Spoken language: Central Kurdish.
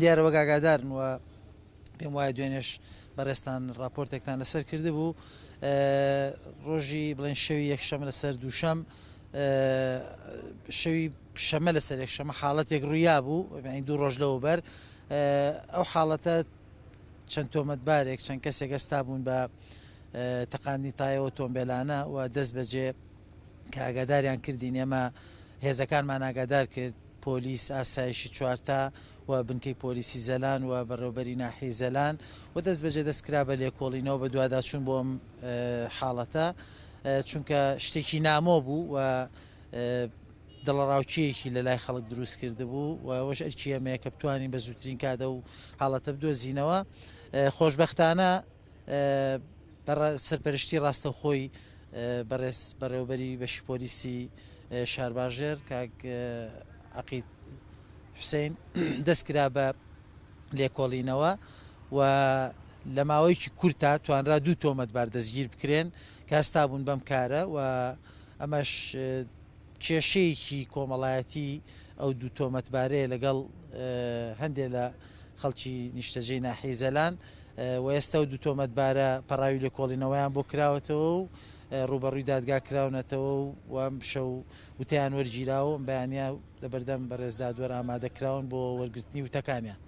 دیارەوە ئاگادارن و پێم وایە دوێنێش بەڕێستان راپۆرتێکتان لەسەر کرده بوو ڕۆژی بڵێن شەوی یەکشەمە لەسەر دووشەم شەوی شەمە لەسەر یەکشەمە حاڵەتێک ڕوویا بوو دوو ڕۆژ لەوبەر ئەو حاڵەتە چەند تۆمەتبارێک چەند کەسێک ئەستا بوون بە تەقاندنی تایەوە تۆمبێلانە و دەست بەجێ کە ئاگاداریان کردین ئێمە هێزەکانمان ئاگادار کرد پۆلیس ئاسایشی چوارتا و بنکەی پۆلیسی زەلان و بەڕێوەبەری ناحیەی زەلان و دەست بەجێ دەستکرا بە لێکۆڵینەوە بە دوواداچوون بۆ ئەم حاڵەتە چونکە شتێکی نامۆ بوو و دڵڕاوچیەکی لە لای خەڵک دروست کرده بوو و ئەوەش ئەرکی ئەمەیە کە بتوانین بە زووترین کاتە و حاڵەتە بدۆزینەوە خۆشبەختانە سەرپەرشتی ڕاستەوخۆی بەڕێز بەڕێوەبەری بەشی پۆلیسی شارباژێر کاک عەقید حوسێن دەستکرا بە لێکۆڵینەوە و لە ماوەیەکی کورتە توانرا دوو تۆمەتبار دەستگیر بکرێن کە هەستا بوون بەم کارە و ئەمەش کێشەیەکی کۆمەڵایەتی ئەو دوو تۆمەتبارەیە لەگەڵ هەندێک لە خەڵکی نیشتەجێی ناحیەی زەلان و ئێستا و دوو تۆمەتبارە پەڕاوی لێکۆڵینەوەیان بۆ کراوەتەوە و ڕوبەڕووی دادگا کراونەتەوە و ئەم شەو وتیان وەرگیراوە بەیانیا لە بەردەم بەڕێز دادوەر ئامادەکراون بۆ وەرگرتنی وتەکانیان.